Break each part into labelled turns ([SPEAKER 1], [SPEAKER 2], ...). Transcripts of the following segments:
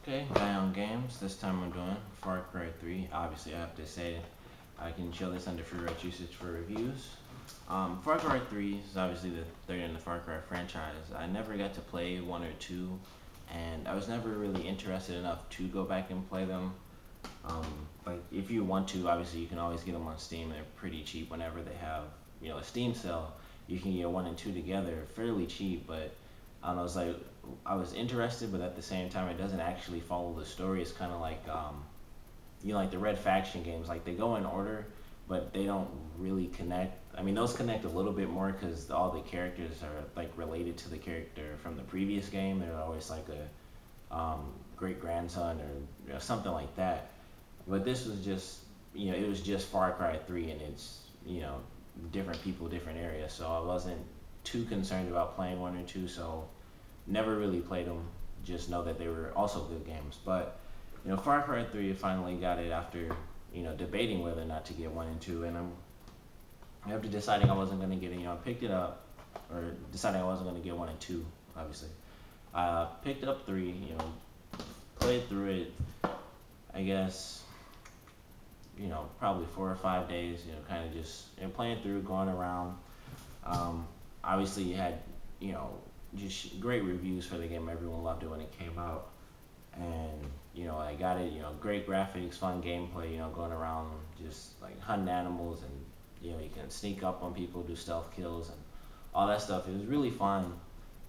[SPEAKER 1] Okay, Guy on Games. This time I'm doing Far Cry 3. Obviously, I have to say I can show this under free rights usage for reviews. Far Cry 3 is obviously the third in the Far Cry franchise. I never got to play 1 or 2, and I was never really interested enough to go back and play them. Um, if you want to, obviously, you can always get them on Steam. They're pretty cheap whenever they have, a Steam sale. You can get 1 and 2 together fairly cheap, but I don't know, it's like I was interested, but at the same time, it doesn't actually follow the story. It's kind of like like the Red Faction games. Like they go in order, but they don't really connect. I mean, those connect a little bit more because all the characters are like related to the character from the previous game. They're always like a great grandson or something like that. But this was just, it was just Far Cry 3, and it's, different people, different areas. So I wasn't too concerned about playing 1 or 2. So never really played them. Just know that they were also good games. But Far Cry 3 finally got it after debating whether or not to get 1 and 2, and after deciding I wasn't gonna get it, I picked it up, or deciding I wasn't gonna get 1 and 2, obviously. I picked up 3, played through it. I guess probably 4 or 5 days. Kind of just playing through, going around. Um, Obviously, you had you know just great reviews for the game. Everyone loved it when it came out, and I got it. Great graphics, fun gameplay. Going around just like hunting animals, and you can sneak up on people, do stealth kills, and all that stuff. It was really fun.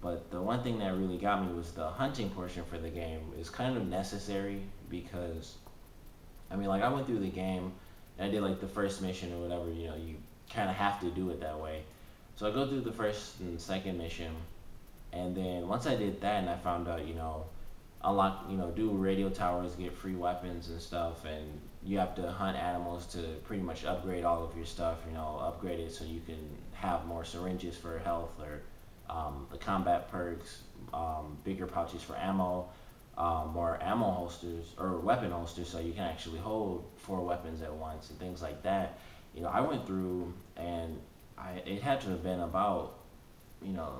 [SPEAKER 1] But the one thing that really got me was the hunting portion for the game is kind of necessary because I mean, like I went through the game and I did like the first mission or whatever. You kind of have to do it that way. So I go through the first and second mission, and then once I did that, and I found out, unlock, do radio towers, get free weapons and stuff, and you have to hunt animals to pretty much upgrade all of your stuff. Upgrade it so you can have more syringes for health or the combat perks, bigger pouches for ammo, more ammo holsters or weapon holsters, so you can actually hold 4 weapons at once and things like that. I went through and it had to have been about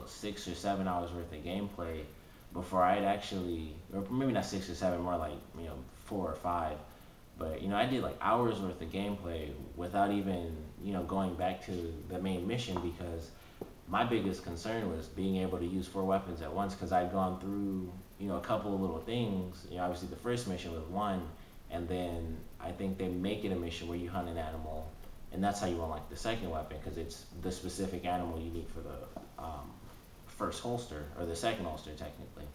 [SPEAKER 1] 6 or 7 hours worth of gameplay before I'd actually, or maybe not 6 or 7, more like 4 or 5. But I did like hours worth of gameplay without even going back to the main mission because my biggest concern was being able to use 4 weapons at once because I'd gone through a couple of little things. Obviously the first mission was 1, and then I think they make it a mission where you hunt an animal, and that's how you unlock the second weapon because it's the specific animal you need for the first holster or the second holster technically.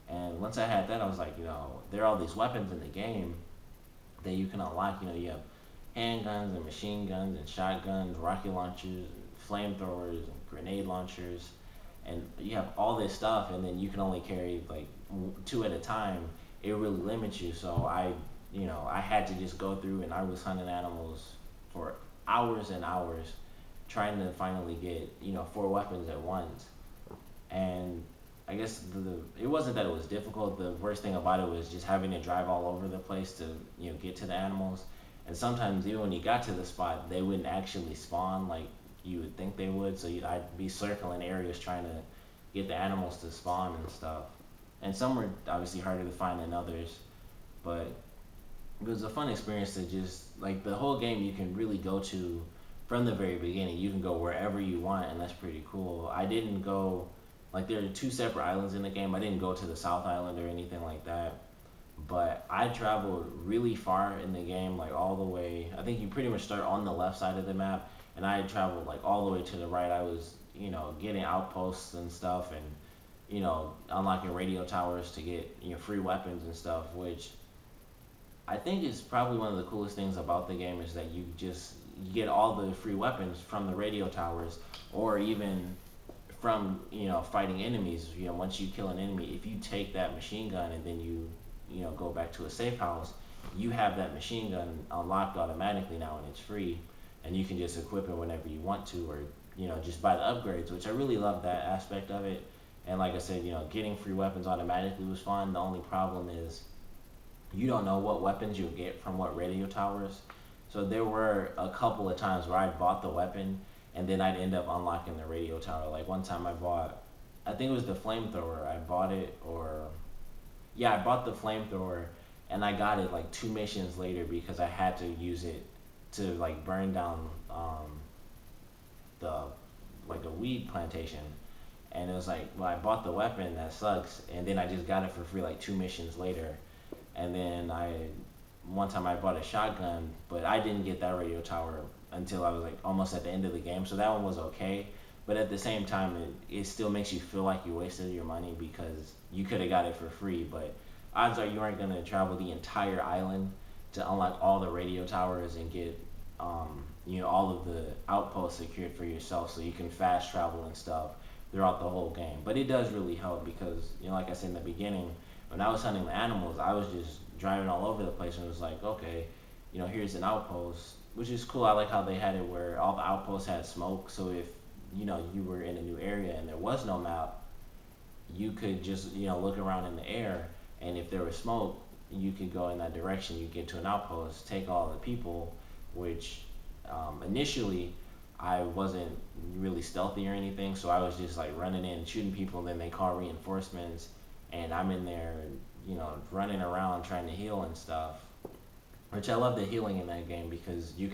[SPEAKER 1] And once I had that, I was like, there are all these weapons in the game that you can unlock. You have handguns and machine guns and shotguns, rocket launchers, and flamethrowers, and grenade launchers, and you have all this stuff, and then you can only carry like 2 at a time. It really limits you. So I had to just go through, and I was hunting animals for hours and hours, trying to finally get 4 weapons at once. And I guess it wasn't that it was difficult. The worst thing about it was just having to drive all over the place to get to the animals. And sometimes even when you got to the spot, they wouldn't actually spawn like you would think they would. So I'd be circling areas trying to get the animals to spawn and stuff. And some were obviously harder to find than others, but it was a fun experience to just like the whole game. You can really go to from the very beginning. You can go wherever you want, and that's pretty cool. I didn't go like there are 2 separate islands in the game. I didn't go to the South Island or anything like that. But I traveled really far in the game, like all the way. I think you pretty much start on the left side of the map, and I traveled like all the way to the right. I was, getting outposts and stuff, and unlocking radio towers to get free weapons and stuff. Which I think is probably one of the coolest things about the game is that you get all the free weapons from the radio towers, or even from fighting enemies. Once you kill an enemy, if you take that machine gun and then you go back to a safe house, you have that machine gun unlocked automatically now, and it's free, and you can just equip it whenever you want to, or just buy the upgrades, which I really love that aspect of it. And like I said, getting free weapons automatically was fun. The only problem is you don't know what weapons you'll get from what radio towers. So there were a couple of times where I bought the weapon and then I'd end up unlocking the radio tower. Like one time I bought, I think it was the flamethrower. I bought it, or Yeah, I bought the flamethrower, and I got it like two missions later because I had to use it to like burn down the like a weed plantation. And it was like, well, I bought the weapon, that sucks, and then I just got it for free like two missions later. And then one time I bought a shotgun, but I didn't get that radio tower until I was like almost at the end of the game. So that one was okay, but at the same time, it still makes you feel like you wasted your money because you could have got it for free. But odds are you aren't gonna travel the entire island to unlock all the radio towers and get all of the outposts secured for yourself, so you can fast travel and stuff throughout the whole game. But it does really help because like I said in the beginning, when I was hunting the animals, I was just driving all over the place and it was like, okay, here's an outpost, which is cool. I like how they had it where all the outposts had smoke, so if you were in a new area and there was no map, you could just look around in the air, and if there was smoke, you could go in that direction. You get to an outpost, take all the people, which initially I wasn't really stealthy or anything, so I was just like running in, shooting people, and then they call reinforcements, and I'm in there, running around trying to heal and stuff. Which I love the healing in that game because you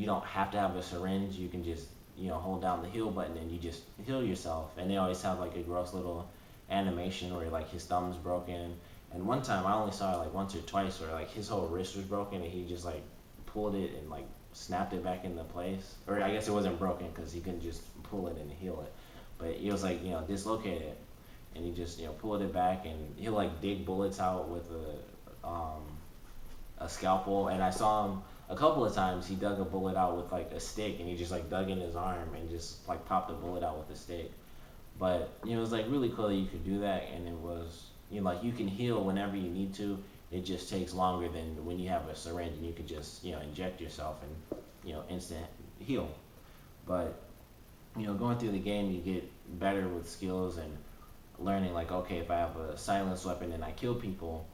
[SPEAKER 1] don't have to have a syringe. You can just hold down the heal button and you just heal yourself. And they always have like a gross little animation where like his thumb's broken. And one time I only saw it like once or twice where like his whole wrist was broken and he just like pulled it and like snapped it back into place. Or I guess it wasn't broken because he couldn't just pull it and heal it. But it was like dislocated it, and he just pulled it back, and he'll like dig bullets out with a scalpel. And I saw him a couple of times. He dug a bullet out with like a stick, and he just like dug in his arm and just like popped the bullet out with a stick. But it was like really cool that you could do that, and it was like you can heal whenever you need to. It just takes longer than when you have a syringe and you can just inject yourself and instant heal. But going through the game, you get better with skills and learning like, okay, if I have a silence weapon and I kill people,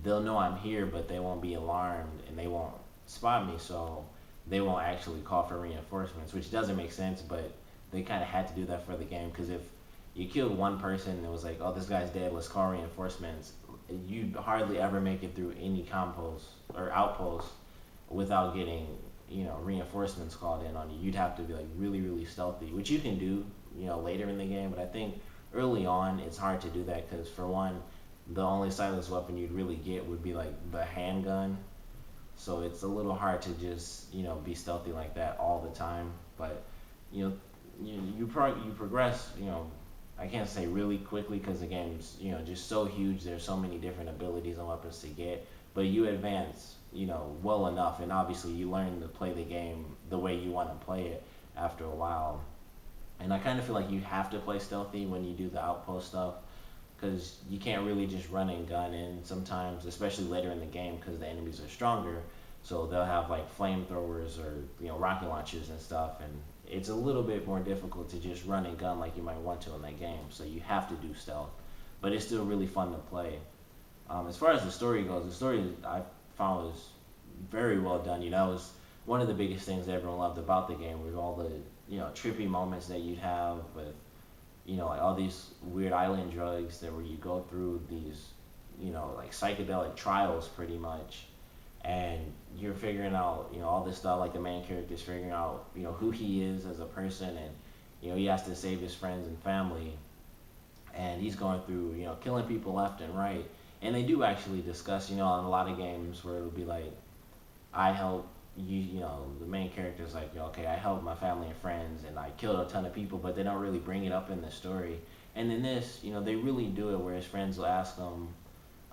[SPEAKER 1] they'll know I'm here, but they won't be alarmed and they won't spot me, so they won't actually call for reinforcements, which doesn't make sense, but they kind of had to do that for the game because if you killed one person and it was like, oh, this guy's dead, let's call reinforcements, you'd hardly ever make it through any compost or outpost without getting reinforcements called in on you. You'd have to be like really really stealthy, which you can do later in the game, but I think early on it's hard to do that because for one, the only silence weapon you'd really get would be like the handgun, so it's a little hard to just be stealthy like that all the time. But you know you progress, I can't say really quickly because the game's just so huge. There's so many different abilities and weapons to get, but you advance well enough, and obviously you learn to play the game the way you want to play it after a while. And I kind of feel like you have to play stealthy when you do the outpost stuff because you can't really just run and gun in sometimes, especially later in the game because the enemies are stronger. So they'll have like flamethrowers or rocket launchers and stuff, and it's a little bit more difficult to just run and gun like you might want to in that game. So you have to do stealth, but it's still really fun to play. As far as the story goes, the story I found was very well done. It was one of the biggest things that everyone loved about the game was all the trippy moments that you'd have with like all these weird island drugs that where you go through these like psychedelic trials pretty much, and you're figuring out all this stuff. Like the main character's figuring out who he is as a person, and he has to save his friends and family, and he's going through killing people left and right. And they do actually discuss in a lot of games where it'll be like, I help the main character's like, okay, I helped my family and friends and I killed a ton of people, but they don't really bring it up in the story. And in this, they really do it where his friends will ask him,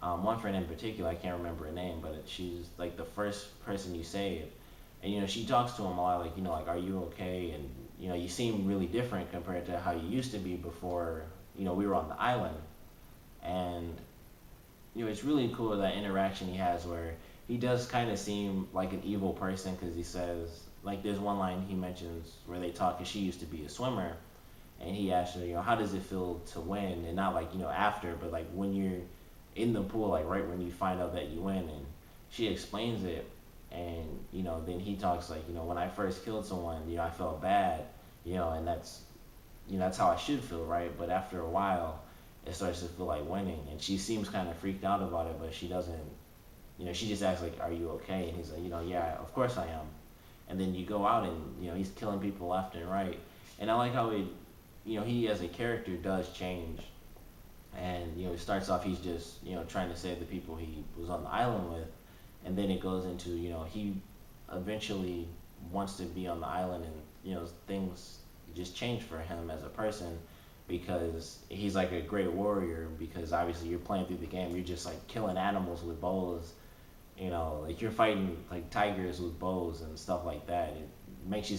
[SPEAKER 1] one friend in particular, I can't remember her name, but she's like the first person you save. And she talks to him a lot, like are you okay? And you seem really different compared to how you used to be before we were on the island. And it's really cool that interaction he has where he does kind of seem like an evil person because he says, like, there's one line he mentions where they talk because she used to be a swimmer, and he asks her, how does it feel to win? And not like after, but like when you're in the pool, like right when you find out that you win. And she explains it, and then he talks like, when I first killed someone, I felt bad, and that's how I should feel, right? But after a while, it starts to feel like winning. And she seems kind of freaked out about it, but she doesn't. She just asks like, "Are you okay?" And he's like, "Yeah, of course I am." And then you go out and he's killing people left and right. And I like how he as a character does change. And it starts off he's just trying to save the people he was on the island with, and then it goes into he eventually wants to be on the island, and things just change for him as a person because he's like a great warrior, because obviously you're playing through the game, you're just like killing animals with bows, like you're fighting like tigers with bows and stuff like that. It makes you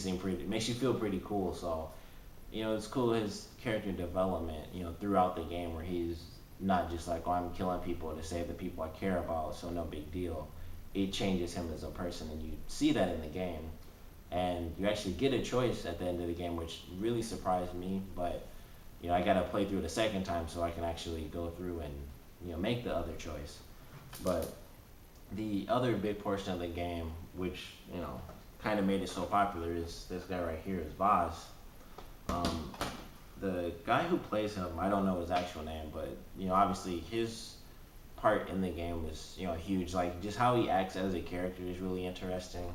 [SPEAKER 1] feel pretty cool. So it's cool his character development, throughout the game, where he's not just like, oh, I'm killing people to save the people I care about, so no big deal. It changes him as a person, and you see that in the game. And you actually get a choice at the end of the game, which really surprised me. But I got to play through it a second time so I can actually go through and make the other choice. But the other big portion of the game, which kind of made it so popular, is this guy right here, is Vaz. Um, the guy who plays him, I don't know his actual name, but obviously his part in the game is huge. Like just how he acts as a character is really interesting.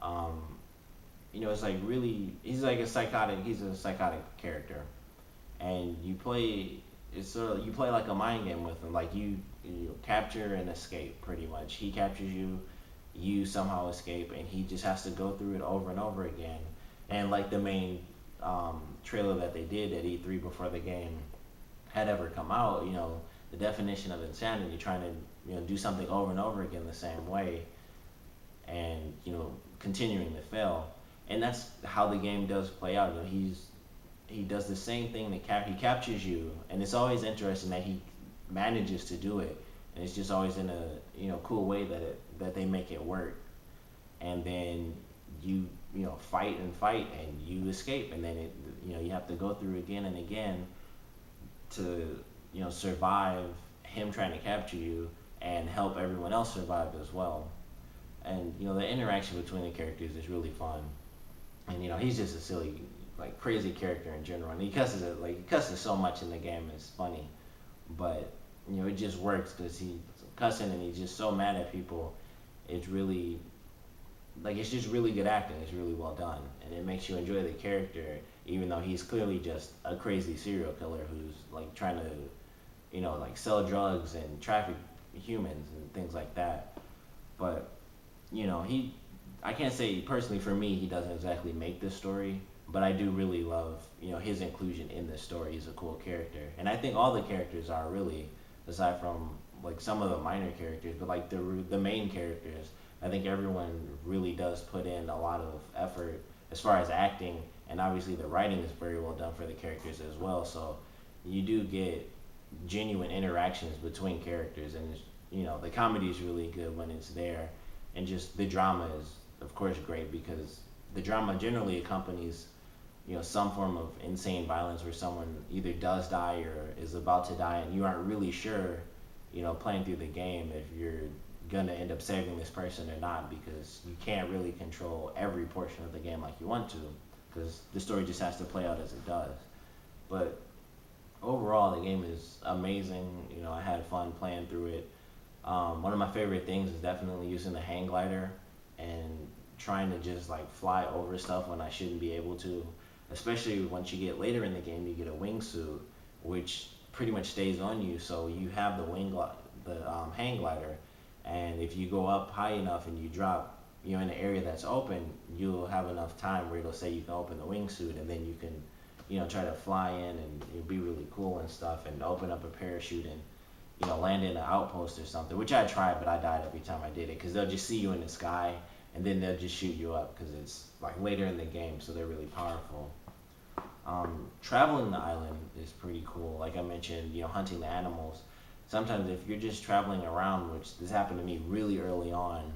[SPEAKER 1] Um, it's like really he's like a psychotic. He's a psychotic character, and you play like a mind game with him. Like you capture and escape pretty much. He captures you, you somehow escape, and he just has to go through it over and over again. And like the main trailer that they did at E3 before the game had ever come out, the definition of insanity, trying to do something over and over again the same way, and continuing to fail. And that's how the game does play out. He does the same thing he captures you, and it's always interesting that he manages to do it, and it's just always in a cool way that they make it work. And then you fight and fight and you escape, and then you have to go through again and again to survive him trying to capture you and help everyone else survive as well. And the interaction between the characters is really fun. And he's just a silly, like crazy character in general, and he cusses so much in the game, it's funny. But it just works because he's cussing and he's just so mad at people. It's really it's just really good acting. It's really well done, and it makes you enjoy the character, even though he's clearly just a crazy serial killer who's like trying to like sell drugs and traffic humans and things like that. But he I can't say personally for me he doesn't exactly make this story, but I do really love his inclusion in this story. He's a cool character, and I think all the characters are really, aside from like some of the minor characters, but like the main characters, I think everyone really does put in a lot of effort as far as acting, and obviously the writing is very well done for the characters as well. So you do get genuine interactions between characters, and the comedy is really good when it's there, and just the drama is of course great, because the drama generally accompanies some form of insane violence where someone either does die or is about to die, and you aren't really sure playing through the game if you're gonna end up saving this person or not, because you can't really control every portion of the game like you want to, because the story just has to play out as it does. But overall the game is amazing. I had fun playing through it. One of my favorite things is definitely using the hang glider and trying to just like fly over stuff when I shouldn't be able to. Especially once you get later in the game, you get a wingsuit, which pretty much stays on you. So you have the hang glider, and if you go up high enough and you drop, in an area that's open, you'll have enough time where it'll say you can open the wingsuit, and then you can, try to fly in and it'll be really cool and stuff, and open up a parachute and land in an outpost or something, which I tried, but I died every time I did it, because they'll just see you in the sky and then they'll just shoot you up, because it's like later in the game, so they're really powerful. Traveling the island is pretty cool. Like I mentioned, hunting the animals. Sometimes if you're just traveling around, which this happened to me really early on,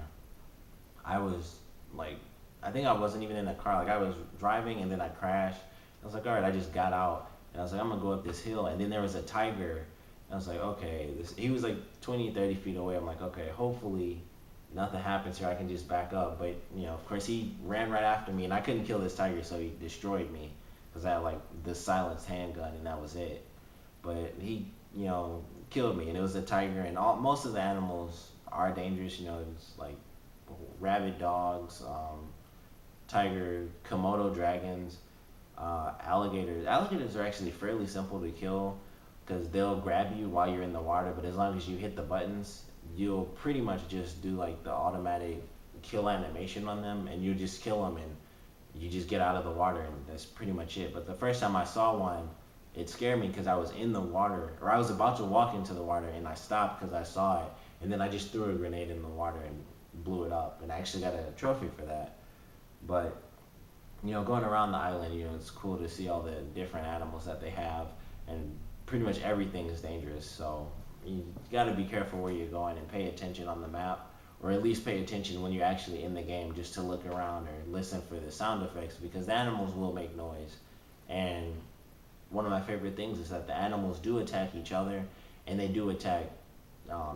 [SPEAKER 1] I was like, I think I wasn't even in a car. Like I was driving and then I crashed. I was like, all right, I just got out and I was like, I'm gonna go up this hill, and then there was a tiger. I was like, okay, he was like 20, 30 feet away. I'm like, okay, hopefully nothing happens here. I can just back up. But, of course he ran right after me, and I couldn't kill this tiger, so he destroyed me because I had like this silenced handgun, and that was it. but he, you know, killed me, and it was a tiger. And all most of the animals are dangerous. You know, it's like rabid dogs, tiger, Komodo dragons, alligators. Alligators are actually fairly simple to kill because they'll grab you while you're in the water, but as long as you hit the buttons, you'll pretty much just do like the automatic kill animation on them, and you just kill them, and you just get out of the water, and that's pretty much it. But the first time I saw one, it scared me because I was in the water, or I was about to walk into the water, and I stopped because I saw it, and then I just threw a grenade in the water and blew it up, and I actually got a trophy for that. But going around the island, it's cool to see all the different animals that they have, and pretty much everything is dangerous. So you got to be careful where you're going and pay attention on the map, or at least pay attention when you're actually in the game, just to look around or listen for the sound effects, because the animals will make noise. And one of my favorite things is that the animals do attack each other, and they do attack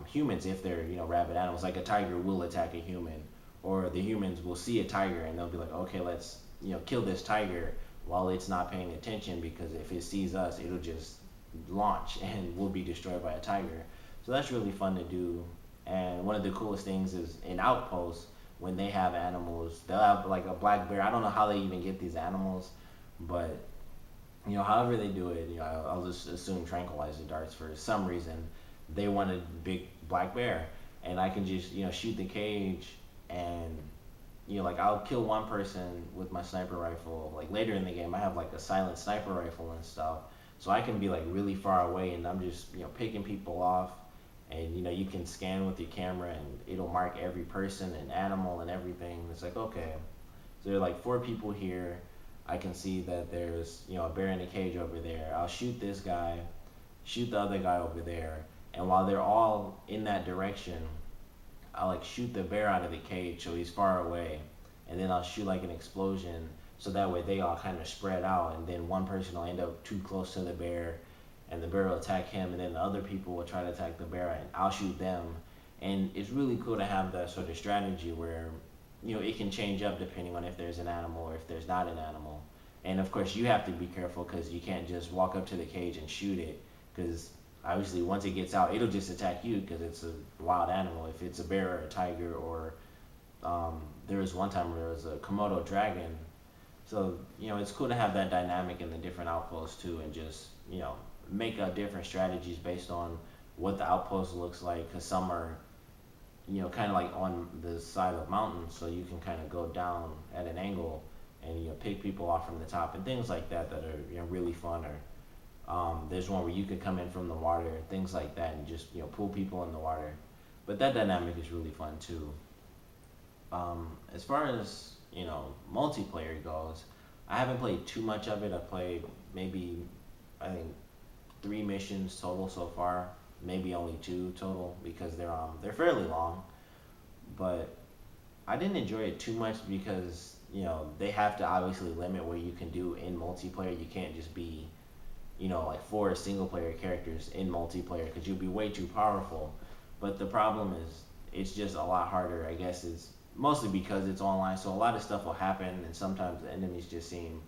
[SPEAKER 1] humans if they're rabid animals. Like a tiger will attack a human, or the humans will see a tiger and they'll be like, okay, let's kill this tiger while it's not paying attention, because if it sees us, it'll just launch and we'll be destroyed by a tiger. So that's really fun to do. And one of the coolest things is in outposts, when they have animals, they'll have like a black bear. I don't know how they even get these animals, but however they do it, I'll just assume tranquilizer darts for some reason. They want a big black bear, and I can just shoot the cage, and like I'll kill one person with my sniper rifle. Like later in the game, I have like a silent sniper rifle and stuff, so I can be like really far away, and I'm just picking people off, and you can scan with your camera, and it'll mark every person and animal and everything. It's like, okay, so there are like four people here. I can see that there's a bear in a cage over there. I'll shoot this guy, shoot the other guy over there, and while they're all in that direction, I'll like shoot the bear out of the cage so he's far away, and then I'll shoot like an explosion so that way they all kind of spread out, and then one person will end up too close to the bear, and the bear will attack him, and then the other people will try to attack the bear, and I'll shoot them. And it's really cool to have that sort of strategy where it can change up depending on if there's an animal or if there's not an animal. And of course, you have to be careful because you can't just walk up to the cage and shoot it, because obviously once it gets out, it'll just attack you because it's a wild animal. If it's a bear or a tiger, or there was one time where there was a Komodo dragon. So it's cool to have that dynamic in the different outposts too, and just make different strategies based on what the outpost looks like, because some are kind of like on the side of mountains, so you can kind of go down at an angle and pick people off from the top and things like that that are really fun. Or there's one where you could come in from the water, things like that, and just pull people in the water. But that dynamic is really fun too. As far as multiplayer goes, I haven't played too much of it. I've played maybe, I think, 3 missions total so far. Maybe only 2 total because they're fairly long. But I didn't enjoy it too much because they have to obviously limit what you can do in multiplayer. You can't just be like 4 single player characters in multiplayer, because you'll be way too powerful. But the problem is it's just a lot harder. I guess it's mostly because it's online, so a lot of stuff will happen, and sometimes the enemies just seem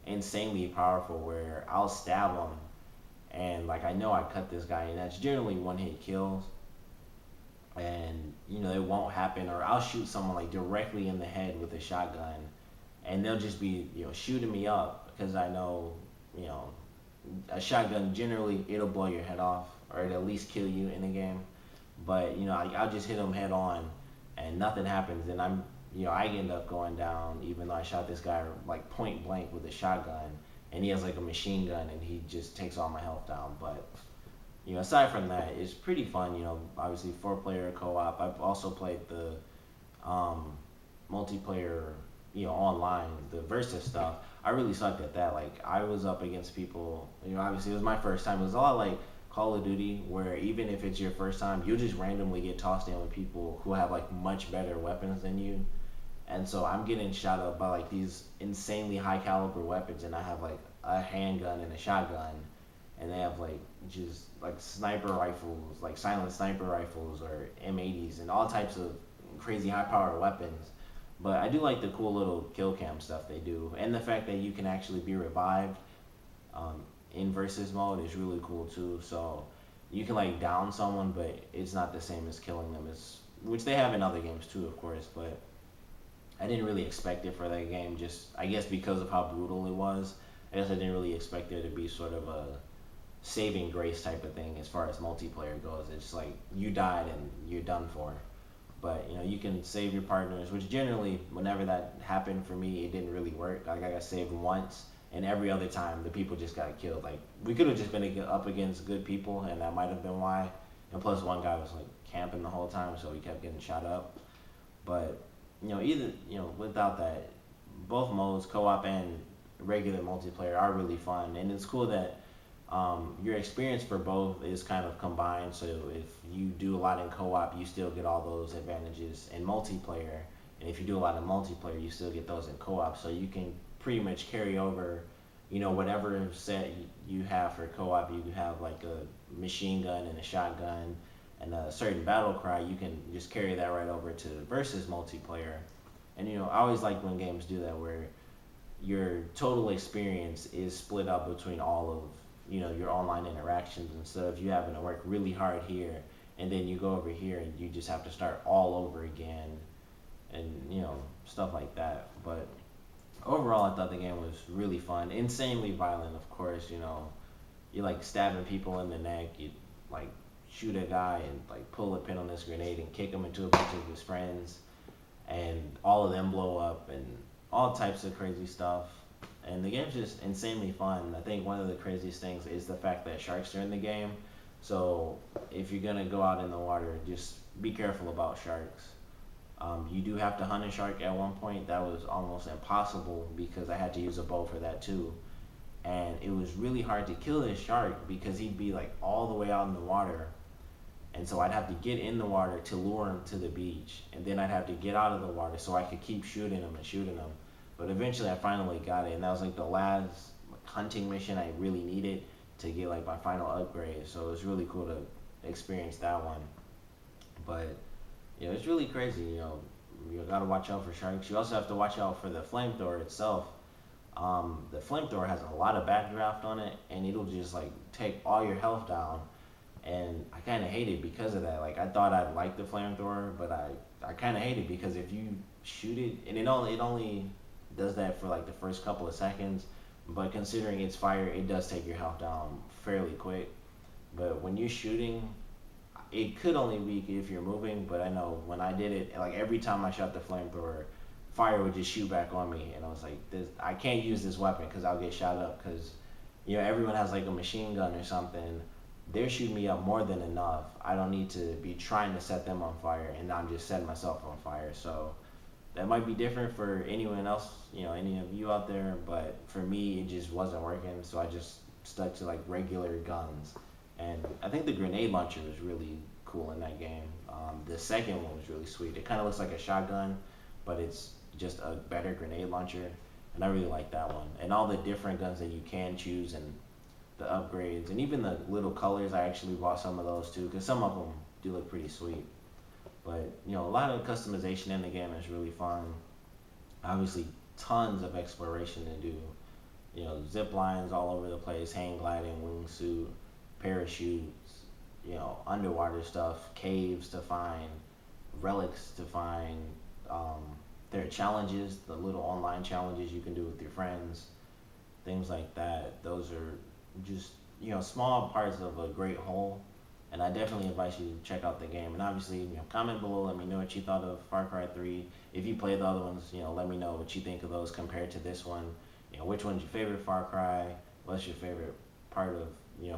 [SPEAKER 1] insanely powerful where I'll stab them, and like I know I cut this guy, and that's generally one hit kills, and it won't happen. Or I'll shoot someone like directly in the head with a shotgun, and they'll just be shooting me up, because I know a shotgun generally it'll blow your head off, or it'll at least kill you in the game. But I'll just hit them head on, and nothing happens, and I end up going down, even though I shot this guy like point blank with a shotgun, and he has like a machine gun, and he just takes all my health down. But aside from that, it's pretty fun. Obviously 4-player co-op. I've also played the multiplayer, online, the versus stuff. I really sucked at that. Like I was up against people. Obviously it was my first time. It was a lot like Call of Duty, where even if it's your first time, you'll just randomly get tossed in with people who have like much better weapons than you. And so I'm getting shot up by like these insanely high caliber weapons, and I have like a handgun and a shotgun, and they have like just like sniper rifles, like silent sniper rifles or M80s and all types of crazy high powered weapons. But I do like the cool little kill cam stuff they do, and the fact that you can actually be revived. in versus mode is really cool too. So you can like down someone, but it's not the same as killing them. It's which they have in other games too, of course. But I didn't really expect it for that game. Just I guess because of how brutal it was. I guess I didn't really expect there to be sort of a saving grace type of thing as far as multiplayer goes. It's like you died and you're done for. But you can save your partners, which generally, whenever that happened for me, it didn't really work. Like I got saved once, and every other time the people just got killed. Like we could have just been up against good people, and that might have been why. And plus, one guy was like camping the whole time, so he kept getting shot up. But either without that, both modes, co-op and regular multiplayer, are really fun, and it's cool that your experience for both is kind of combined. So if you do a lot in co-op, you still get all those advantages in multiplayer, and if you do a lot in multiplayer, you still get those in co-op. So you can pretty much carry over, whatever set you have for co-op. You have like a machine gun and a shotgun and a certain battle cry. You can just carry that right over to versus multiplayer. And I always like when games do that, where your total experience is split up between all of your online interactions and stuff. You having to work really hard here, and then you go over here and you just have to start all over again, and stuff like that. But overall, I thought the game was really fun, insanely violent. Of course, you like stabbing people in the neck. You like shoot a guy and like pull a pin on this grenade and kick him into a bunch of his friends, and all of them blow up and all types of crazy stuff. And the game's just insanely fun. I think one of the craziest things is the fact that sharks are in the game. So if you're gonna go out in the water, just be careful about sharks. You do have to hunt a shark at one point. That was almost impossible because I had to use a bow for that too. And it was really hard to kill this shark because he'd be like all the way out in the water, and so I'd have to get in the water to lure him to the beach, and then I'd have to get out of the water so I could keep shooting him and shooting him. But eventually, I finally got it, and that was like the last hunting mission I really needed to get like my final upgrade. So it was really cool to experience that one. But it's really crazy. You gotta watch out for sharks. You also have to watch out for the flamethrower itself. The flamethrower has a lot of backdraft on it, and it'll just like take all your health down, and I kind of hate it because of that. Like I thought I'd like the flamethrower, but I kind of hate it because if you shoot it, and it only does that for like the first couple of seconds, but considering it's fire, it does take your health down fairly quick. But when you're shooting, it could only be if you're moving. But I know when I did it, like every time I shot the flamethrower, fire would just shoot back on me, and I was like, this I can't use this weapon because I'll get shot up because everyone has like a machine gun or something. They're shooting me up more than enough. I don't need to be trying to set them on fire, and I'm just setting myself on fire. So that might be different for anyone else, any of you out there, but for me, it just wasn't working. So I just stuck to like regular guns, and I think the grenade launcher was really cool in that game. The second one was really sweet. It kind of looks like a shotgun, but it's just a better grenade launcher, and I really like that one. And all the different guns that you can choose, and the upgrades, and even the little colors. I actually bought some of those too because some of them do look pretty sweet. But a lot of customization in the game is really fun. Obviously, tons of exploration to do. Zip lines all over the place, hang gliding, wingsuit, parachutes. Underwater stuff, caves to find, relics to find. Um, there are challenges, the little online challenges you can do with your friends, things like that. Those are just small parts of a great whole, and I definitely invite you to check out the game. And obviously, comment below, let me know what you thought of Far Cry 3. If you played the other ones, let me know what you think of those compared to this one. Which one's your favorite Far Cry? What's your favorite part of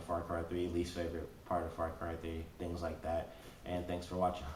[SPEAKER 1] Far Cry 3? Least favorite part of Far Cry 3? Things like that. And thanks for watching.